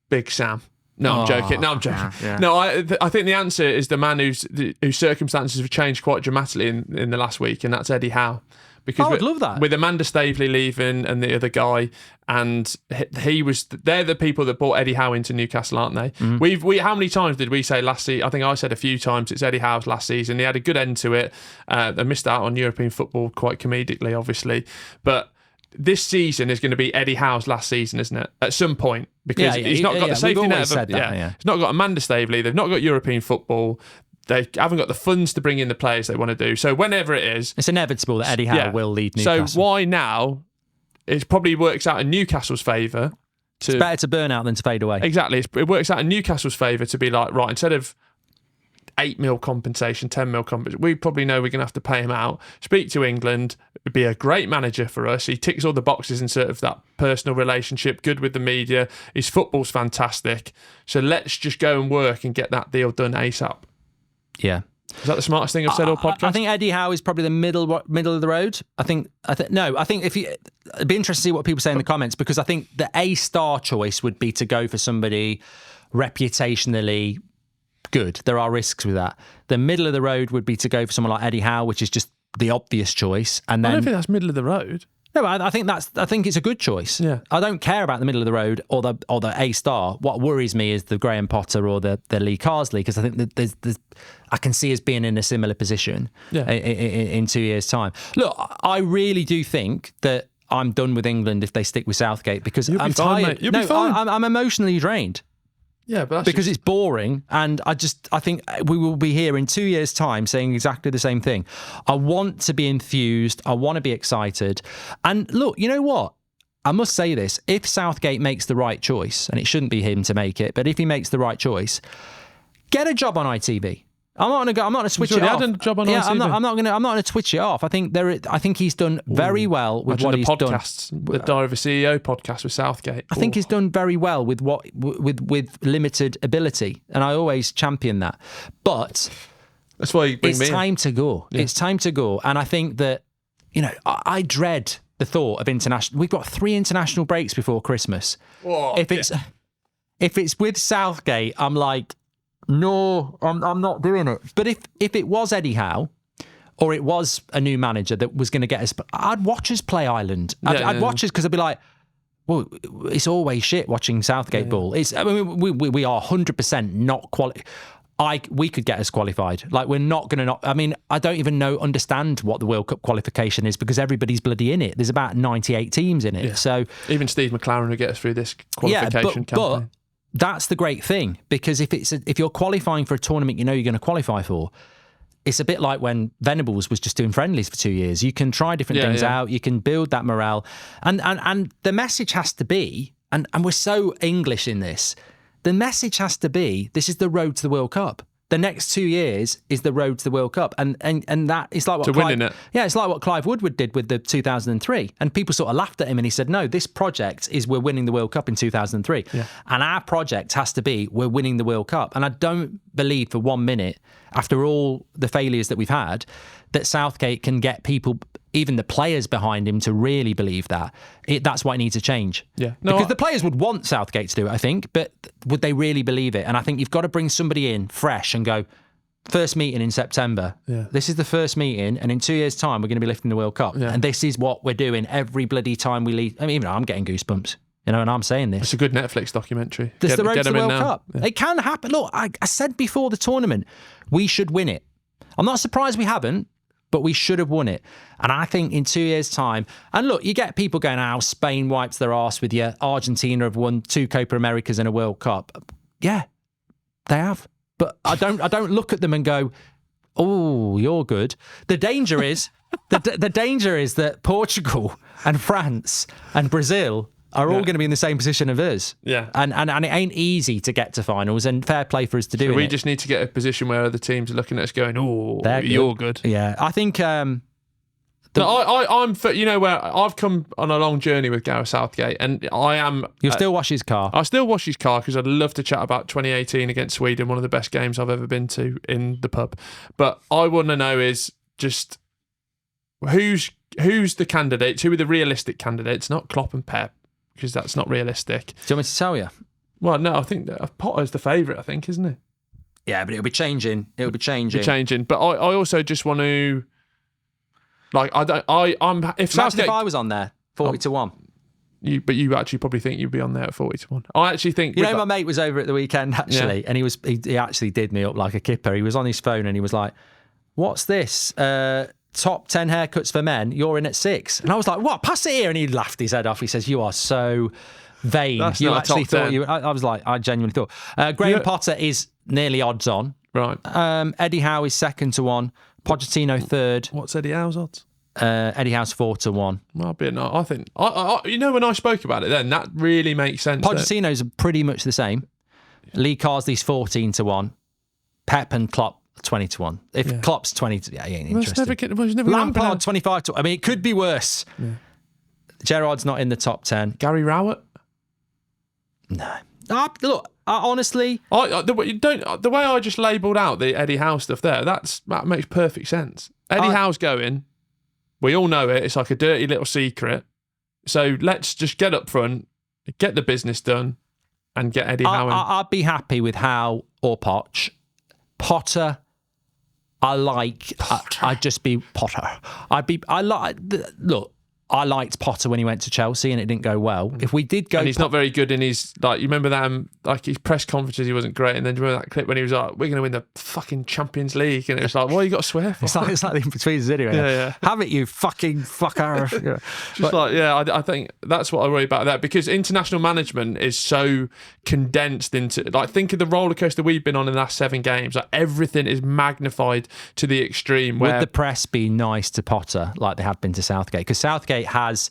Big Sam. No, I'm joking. Yeah. No, I think the answer is the man whose circumstances have changed quite dramatically in the last week, and that's Eddie Howe. Because I would love that. With Amanda Staveley leaving and the other guy, and they're the people that brought Eddie Howe into Newcastle, aren't they? Mm-hmm. We how many times did we say last season? I think I said a few times it's Eddie Howe's last season. He had a good end to it. They missed out on European football quite comedically, obviously, but this season is going to be Eddie Howe's last season, isn't it? At some point, because he's not got the safety net. He's not got Amanda Staveley. They've not got European football. They haven't got the funds to bring in the players they want to do. So whenever it is, it's inevitable that Eddie Howe will leave Newcastle. So why now? It probably works out in Newcastle's favour. It's better to burn out than to fade away. Exactly. It works out in Newcastle's favour to be like, right, instead of 8 mil compensation, 10 mil compensation, we probably know we're going to have to pay him out. Speak to England. It'd be a great manager for us. He ticks all the boxes in sort of that personal relationship, good with the media. His football's fantastic. So let's just go and work and get that deal done ASAP. Yeah. Is that the smartest thing I've said all podcast? I think Eddie Howe is probably the middle of the road. I think if you, it'd be interesting to see what people say in the comments, because I think the A-star choice would be to go for somebody reputationally good. There are risks with that. The middle of the road would be to go for someone like Eddie Howe, which is just the obvious choice. And then I don't think that's middle of the road. No, I think it's a good choice. Yeah. I don't care about the middle of the road or the A-star. What worries me is the Graham Potter or the Lee Carsley, because I think that I can see us being in a similar position in 2 years' time. Look, I really do think that I'm done with England if they stick with Southgate, because I'm tired. Mate. You'll be fine. I'm emotionally drained. Yeah, but because it's boring, and I think we will be here in 2 years' time saying exactly the same thing. I want to be enthused. I want to be excited. And look, you know what? I must say this: if Southgate makes the right choice, and it shouldn't be him to make it, but if he makes the right choice, get a job on ITV. I'm not going to switch it off. Had a job on ITV. I'm not going to switch it off. I think he's done very well with what he's done. The Diary of a CEO podcast with Southgate. I think he's done very well with with limited ability, and I always champion that. But that's why it's time to go. Yeah. It's time to go, and I think that I dread the thought of international. We've got 3 international breaks before Christmas. Whoa, if it's with Southgate, I'm like, No, I'm not doing it. But if it was Eddie Howe, or it was a new manager that was going to get us, I'd watch us play Ireland. I'd watch us because I'd be like, well, it's always shit watching Southgate ball. I mean, we are 100% not quality. We could get us qualified. Like, we're not going to I mean, I don't even understand what the World Cup qualification is because everybody's bloody in it. There's about 98 teams in it. Yeah. So even Steve McLaren will get us through this qualification campaign. But that's the great thing, because if you're qualifying for a tournament you know you're going to qualify for, it's a bit like when Venables was just doing friendlies for 2 years. You can try different things out. You can build that morale. And the message has to be, and we're so English in this, the message has to be, this is the road to the World Cup. The next 2 years is the road to the World Cup. And that is like what winning it. Yeah, it's like what Clive Woodward did with the 2003. And people sort of laughed at him and he said, no, this project is we're winning the World Cup in 2003. Yeah. And our project has to be we're winning the World Cup. And I don't believe for 1 minute, after all the failures that we've had, that Southgate can get people, even the players behind him, to really believe that. That's what needs to change. Yeah, because the players would want Southgate to do it, I think, but would they really believe it? And I think you've got to bring somebody in fresh and go, first meeting in September. Yeah. This is the first meeting, and in 2 years' time, we're going to be lifting the World Cup. Yeah. And this is what we're doing every bloody time we leave. I mean, even I'm getting goosebumps. And I'm saying this. It's a good Netflix documentary. This is the road to the World Cup. Yeah. It can happen. Look, I said before the tournament, we should win it. I'm not surprised we haven't, but we should have won it. And I think in 2 years' time, and look, you get people going, Spain wipes their arse with you. Argentina have won 2 Copa Americas and a World Cup. Yeah, they have. But I don't look at them and go, oh, you're good. The danger is, the danger is that Portugal and France and Brazil are all going to be in the same position of us. Yeah. And it ain't easy to get to finals, and fair play for us to do it. We just need to get a position where other teams are looking at us going, oh, you're good. Yeah. I think... I'm where I've come on a long journey with Gareth Southgate, and I am... You'll still wash his car? I'll still wash his car because I'd love to chat about 2018 against Sweden, one of the best games I've ever been to in the pub. But I want to know is just who's the candidates, who are the realistic candidates, not Klopp and Pep, because that's not realistic. Do you want me to tell you? Well, no, I think that Potter's the favourite, I think, isn't it? Yeah, but it'll be changing. But I also just want to, like, if Southgate, if I was on there, 40-1. But you actually probably think you'd be on there at 40-1. I actually think... my mate was over at the weekend, actually, and he actually did me up like a kipper. He was on his phone and he was like, what's this? Top 10 haircuts for men, you're in at 6. And I was like, what? Pass it here. And he laughed his head off. He says, you are so vain. That's you not actually top 10. thought you... I was like, I genuinely thought. Graham Potter is nearly odds on. Right. Eddie Howe is 2-1. Pochettino 3rd. What's Eddie Howe's odds? Eddie Howe's 4-1. Well, I think... when I spoke about it then, that really makes sense. Pochettino's pretty much the same. Lee Carsley's 14-1. Pep and Klopp 20-1. If Klopp's 20, he ain't interested. Lampard 25-1. I mean, it could be worse. Yeah. Gerrard's not in the top 10. Gary Rowett? No. Look, honestly, the way I just labelled out the Eddie Howe stuff there, that makes perfect sense. Eddie Howe's going. We all know it. It's like a dirty little secret. So let's just get up front, get the business done, and get Eddie Howe in. I'd be happy with Howe or Poch. Potter, I like. I'd just be Potter. Look, I liked Potter when he went to Chelsea and it didn't go well. If we did go... And he's not very good in his... Like, you remember that, like, his press conferences, he wasn't great. And then do you remember that clip when he was like, we're going to win the fucking Champions League? And it was like, what, you got to swear for? It's like the in-betweens anyway. Yeah. Have it, you fucking fucker. I think that's what I worry about that, because international management is so condensed into... Like, think of the roller coaster we've been on in the last 7 games. Like, everything is magnified to the extreme. Would the press be nice to Potter like they have been to Southgate? Because Southgate has,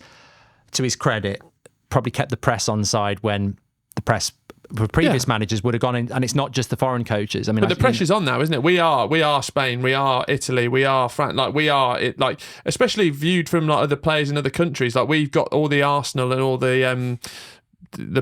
to his credit, probably kept the press on side when the press for previous managers would have gone in, and it's not just the foreign coaches. I mean, but the pressure's on now, isn't it? We are Spain, we are Italy, we are France. Like, we are it, like, especially viewed from like other players in other countries. Like, we've got all the Arsenal and all the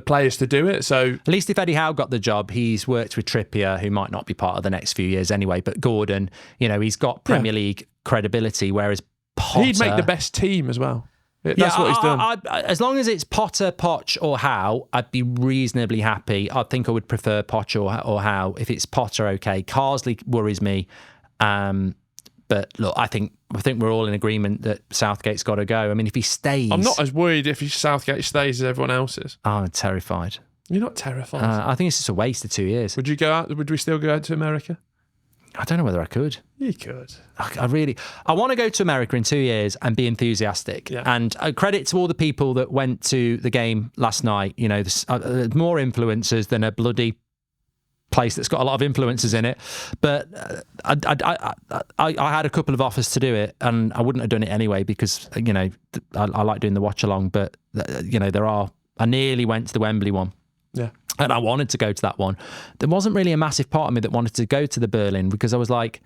players to do it. So at least if Eddie Howe got the job, he's worked with Trippier, who might not be part of the next few years anyway. But Gordon, he's got Premier League credibility, whereas Potter, he'd make the best team as well. That's what he's done. As long as it's Potter, Poch, or Howe, I'd be reasonably happy. I think I would prefer Poch or Howe. If it's Potter, okay. Carsley worries me. But look, I think we're all in agreement that Southgate's got to go. I mean, if he stays... I'm not as worried if Southgate stays as everyone else is. I'm terrified. You're not terrified? I think it's just a waste of 2 years. Would you go out? Would we still go out to America? I don't know whether I could. You could. I want to go to America in 2 years and be enthusiastic. Yeah. And credit to all the people that went to the game last night. You know, there's more influencers than a bloody place that's got a lot of influencers in it. But I had a couple of offers to do it, and I wouldn't have done it anyway because, you know, I like doing the watch along. But, you know, I nearly went to the Wembley one. Yeah. And I wanted to go to that one. There wasn't really a massive part of me that wanted to go to the Berlin because I was like,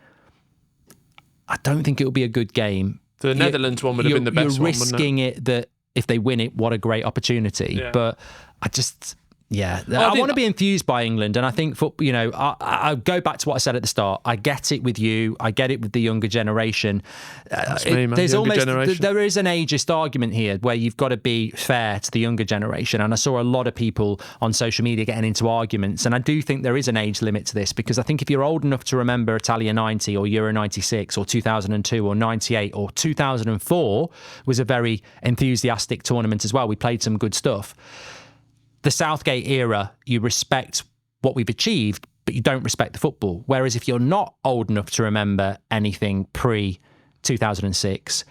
I don't think it will be a good game. The Netherlands one would have been the best one, wouldn't it? You're risking it that if they win it, what a great opportunity. Yeah. But I just... Yeah, I want to be enthused by England, and I think, you know, I go back to what I said at the start. I get it with you. I get it with the younger generation. There's almost there is an ageist argument here where you've got to be fair to the younger generation, and I saw a lot of people on social media getting into arguments, and I do think there is an age limit to this because I think if you're old enough to remember Italia 90 or Euro 96 or 2002 or 98 or 2004 was a very enthusiastic tournament as well. We played some good stuff. The Southgate era, you respect what we've achieved, but you don't respect the football. Whereas if you're not old enough to remember anything pre-2006,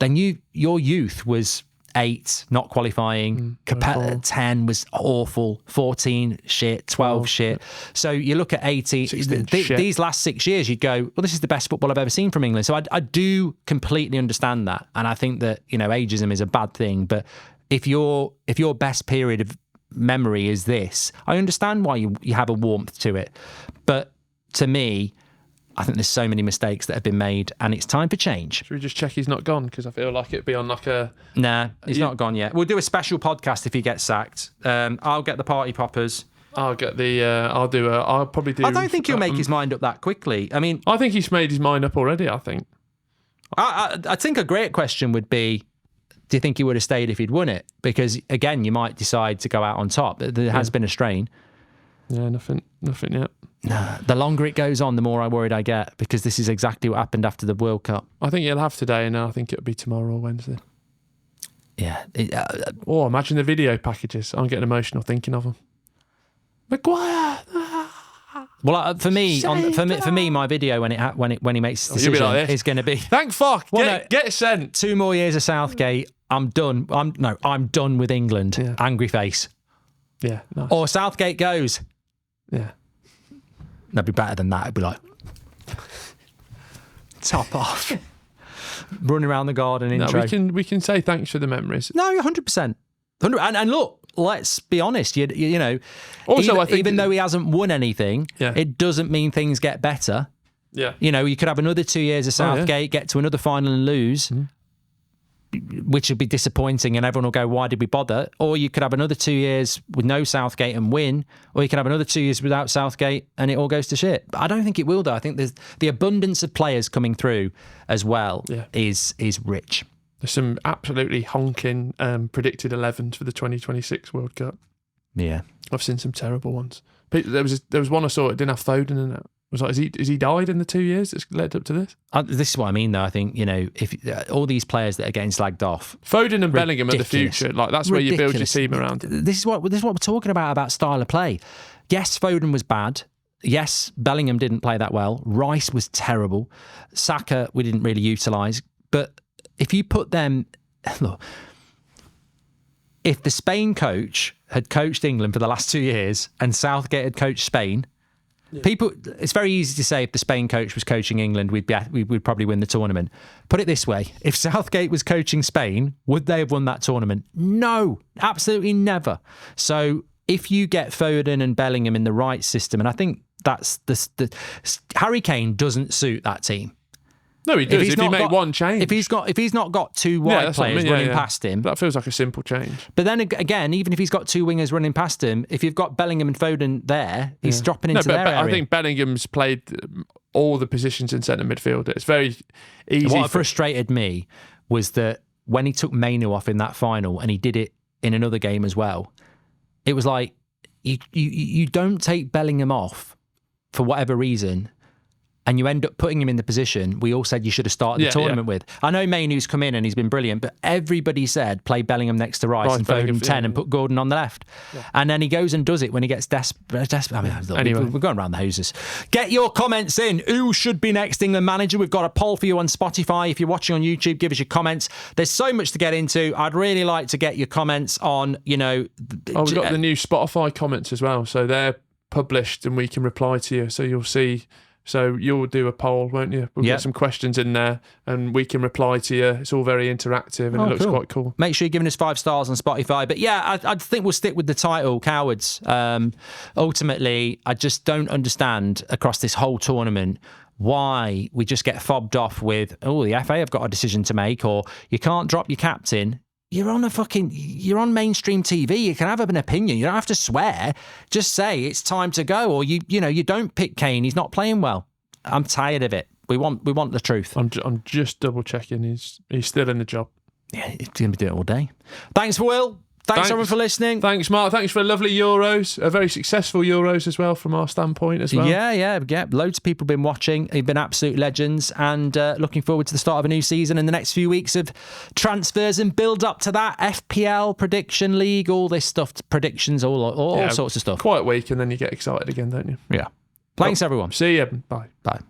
then your youth was 8, not qualifying, 10 was awful, 14 shit, 12 shit. So you look at 18, these last 6 years, you'd go, well, this is the best football I've ever seen from England. So I do completely understand that. And I think that, you know, ageism is a bad thing. But if your best period of memory is this, I understand why you have a warmth to it, but to me, I think there's so many mistakes that have been made, and it's time for change. Should we just check he's not gone? Because I feel like it'd be on like a... Nah, he's not gone yet. We'll do a special podcast if he gets sacked. I'll get the party poppers. I'll get the... I'll probably do... I don't think he'll make his mind up that quickly. I mean... I think he's made his mind up already, I think. I think a great question would be, do you think he would have stayed if he'd won it? Because, again, you might decide to go out on top. There has been a strain. Yeah, nothing yet. Nah, the longer it goes on, the more worried I get, because this is exactly what happened after the World Cup. I think he'll have today, and I think it'll be tomorrow or Wednesday. Yeah. Imagine the video packages. I'm getting emotional thinking of them. Maguire! Well, for me, my video when he makes his decision is going to be. Thank fuck. Get sent. 2 more years of Southgate. I'm done. I'm done with England. Yeah. Angry face. Yeah. Nice. Or Southgate goes. Yeah. That'd be better than that. It'd be like top off, running around the garden intro. We can say thanks for the memories. No, 100%. And look, let's be honest. You know, also, I think even though he hasn't won anything, it doesn't mean things get better. Yeah. You know, you could have another 2 years of Southgate, get to another final and lose, which would be disappointing, and everyone will go, why did we bother? Or you could have another 2 years with no Southgate and win, or you could have another 2 years without Southgate and it all goes to shit. But I don't think it will, though. I think there's the abundance of players coming through as well is rich. There's some absolutely honking predicted 11s for the 2026 World Cup. Yeah. I've seen some terrible ones. There was one I saw, it didn't have Foden in it. I was like, has he died in the 2 years that's led up to this? This is what I mean, though. I think, you know, if all these players that are getting slagged off, Foden and Bellingham are the future. Like, that's where you build your team around. This is what we're talking about style of play. Yes, Foden was bad. Yes, Bellingham didn't play that well. Rice was terrible. Saka we didn't really utilise. But if you put them, look, if the Spain coach had coached England for the last 2 years and Southgate had coached Spain. People, it's very easy to say if the Spain coach was coaching England, we'd probably win the tournament. Put it this way, if Southgate was coaching Spain, would they have won that tournament? No, absolutely never. So if you get Foden and Bellingham in the right system, and I think that's the Harry Kane doesn't suit that team. No, he does. If he made one change. If he's not got 2 wide players running past him. That feels like a simple change. But then again, even if he's got 2 wingers running past him, if you've got Bellingham and Foden there, he's dropping into their area. I think Bellingham's played all the positions in centre midfield. It's very easy. What frustrated me was that when he took Mainu off in that final, and he did it in another game as well, it was like, you don't take Bellingham off for whatever reason, and you end up putting him in the position we all said you should have started the tournament with. I know Mainu's come in and he's been brilliant, but everybody said play Bellingham next to Rice and Foden 10 and put Gordon on the left. Yeah. And then he goes and does it when he gets desperate. I mean, look, anyway, we're going around the hoses. Get your comments in. Who should be next England manager? We've got a poll for you on Spotify. If you're watching on YouTube, give us your comments. There's so much to get into. I'd really like to get your comments on, we've got the new Spotify comments as well. So they're published and we can reply to you. So you'll see. So you'll do a poll, won't you? We'll get some questions in there and we can reply to you. It's all very interactive and it looks quite cool. Make sure you're giving us 5 stars on Spotify. But yeah, I think we'll stick with the title, Cowards. Ultimately, I just don't understand across this whole tournament why we just get fobbed off with, the FA have got a decision to make, or you can't drop your captain. You're on mainstream TV. You can have an opinion. You don't have to swear. Just say it's time to go, or you don't pick Kane. He's not playing well. I'm tired of it. We want the truth. I'm just double checking. He's still in the job. Yeah, he's going to be doing it all day. Thanks, Will. Thanks everyone for listening. Thanks, Mark. Thanks for a lovely Euros. A very successful Euros as well from our standpoint as well. Yeah. Loads of people have been watching. They've been absolute legends, and looking forward to the start of a new season in the next few weeks of transfers and build up to that. FPL, Prediction League, all this stuff, predictions, all sorts of stuff. Quiet week and then you get excited again, don't you? Yeah. Thanks, everyone. See you. Bye. Bye.